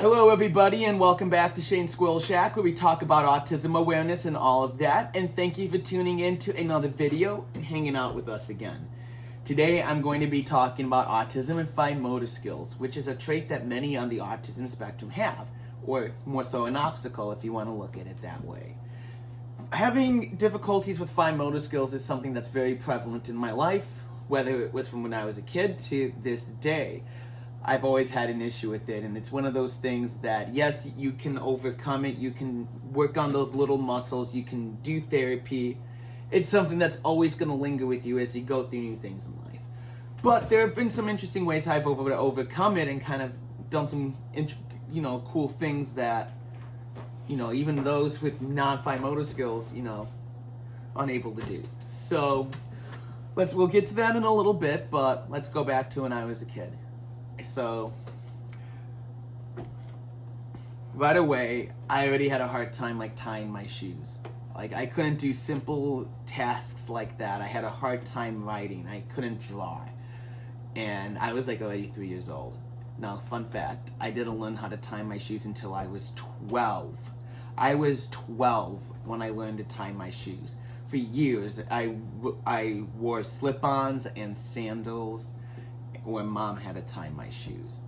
Hello everybody and welcome back to Shane's Squirrel Shack, where we talk about autism awareness and all of that. And thank you for tuning in to another video and hanging out with us again. Today I'm going to be talking about autism and fine motor skills, which is a trait that many on the autism spectrum have, or more so an obstacle if you want to look at it that way. Having difficulties with fine motor skills is something that's very prevalent in my life, whether it was from when I was a kid to this day. I've always had an issue with it, and it's one of those things that, yes, you can overcome it, you can work on those little muscles, you can do therapy. It's something that's always going to linger with you as you go through new things in life. But there have been some interesting ways I've overcome it and kind of done some, cool things that, even those with non-fine motor skills, unable to do. So we'll get to that in a little bit, but let's go back to when I was a kid. So, right away, I already had a hard time, tying my shoes. I couldn't do simple tasks like that. I had a hard time writing. I couldn't draw. And I was, already 3 years old. Now, fun fact, I didn't learn how to tie my shoes until I was 12. I was 12 when I learned to tie my shoes. For years, I wore slip-ons and sandals when Mom had to tie my shoes.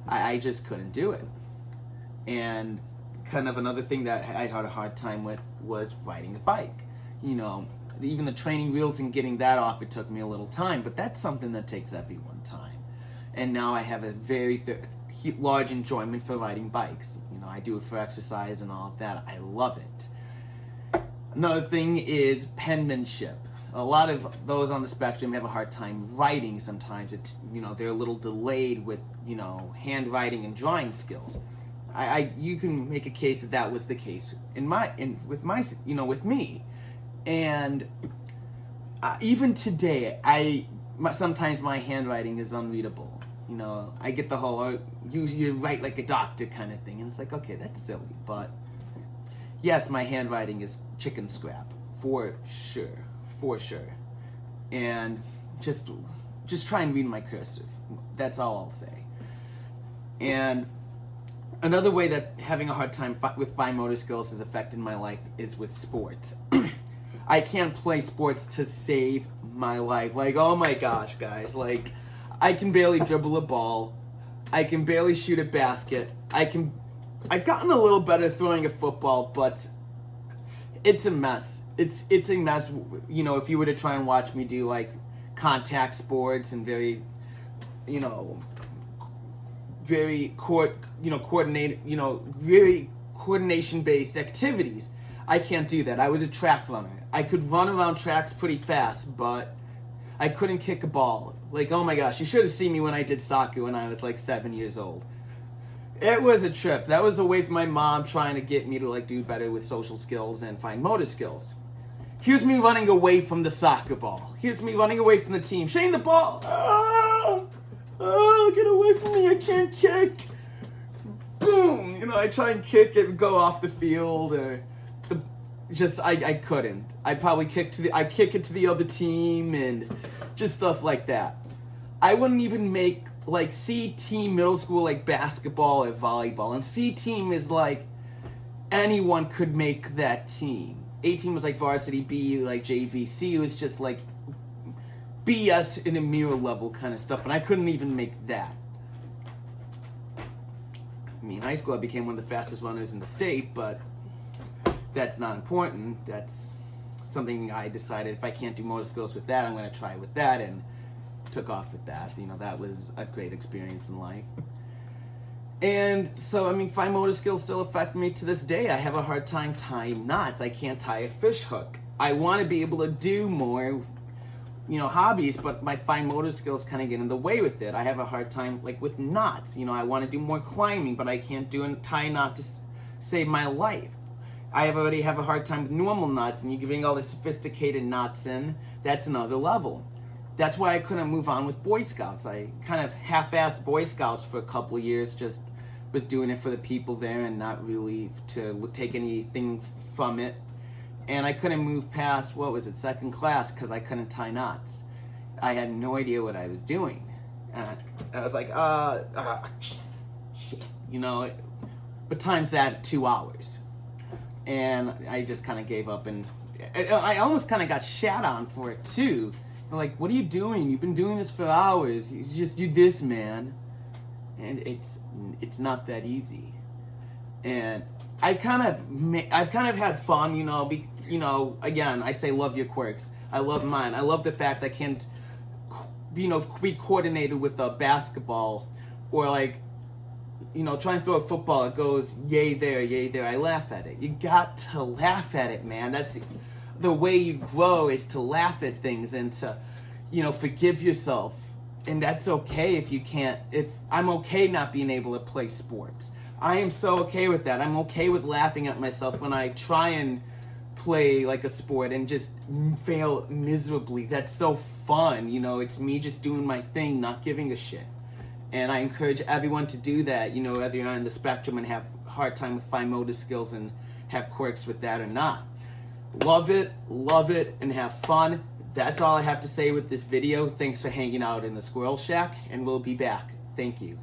I just couldn't do it. And kind of another thing that I had a hard time with was riding a bike. Even the training wheels and getting that off, it took me a little time, but that's something that takes everyone time. And now I have a very large enjoyment for riding bikes. I do it for exercise and all of that. I love it. Another thing is penmanship. A lot of those on the spectrum have a hard time writing sometimes. It's, they're a little delayed with, handwriting and drawing skills. You can make a case that was the case with me. And even today, sometimes my handwriting is unreadable. I get the whole, you write like a doctor kind of thing. And it's okay, that's silly, but yes, my handwriting is chicken scrap, for sure. And just try and read my cursive. That's all I'll say. And another way that having a hard time with fine motor skills has affected my life is with sports. I can't play sports to save my life. Oh my gosh, guys. I can barely dribble a ball. I can barely shoot a basket. I've gotten a little better throwing a football, but it's a mess. It's a mess. If you were to try and watch me do contact sports and very coordinated, very coordination-based activities, I can't do that. I was a track runner. I could run around tracks pretty fast, but I couldn't kick a ball. Oh my gosh, you should have seen me when I did soccer when I was 7 years old. It was a trip. That was away from my mom trying to get me to do better with social skills and fine motor skills. Here's me running away from the soccer ball. Here's me running away from the team. Shane, the ball! Get away from me, I can't kick. Boom! I try and kick it and go off the field, or I couldn't. I probably kick it to the other team and just stuff like that. I wouldn't even make C team middle school basketball or volleyball, and C team is anyone could make that team. A team was varsity, B JV, C was just BS in a mirror level kind of stuff, and I couldn't even make that. In high school I became one of the fastest runners in the state, but that's not important. That's something I decided if I can't do motor skills with that, I'm going to try with that, and took off with that. That was a great experience in life. And so, fine motor skills still affect me to this day. I have a hard time tying knots. I can't tie a fish hook. I want to be able to do more, hobbies, but my fine motor skills kind of get in the way with it. I have a hard time, with knots. I want to do more climbing, but I can't tie a knot to save my life. I already have a hard time with normal knots, and you bring all the sophisticated knots in, that's another level. That's why I couldn't move on with Boy Scouts. I kind of half-assed Boy Scouts for a couple of years, just was doing it for the people there and not really to take anything from it. And I couldn't move past, second class, because I couldn't tie knots. I had no idea what I was doing. And I was shit. you know, but times that 2 hours. And I just kind of gave up, and I almost kind of got shat on for it too. They're like, what are you doing? You've been doing this for hours. You just do this, man. And it's not that easy. And I've kind of had fun, you know, again, I say love your quirks. I love mine. I love the fact I can, you know, be coordinated with a basketball, or like, you know, try and throw a football. It goes yay there, yay there. I laugh at it. You got to laugh at it, man. That's the way you grow, is to laugh at things and to, you know, forgive yourself. And that's okay if you can't. If I'm okay not being able to play sports, I am so okay with that. I'm okay with laughing at myself when I try and play like a sport and just fail miserably. That's so fun, you know. It's me just doing my thing, not giving a shit. And I encourage everyone to do that, you know, whether you're on the spectrum and have a hard time with fine motor skills and have quirks with that or not. Love it, and have fun. That's all I have to say with this video. Thanks for hanging out in the Squirrel Shack, and we'll be back. Thank you.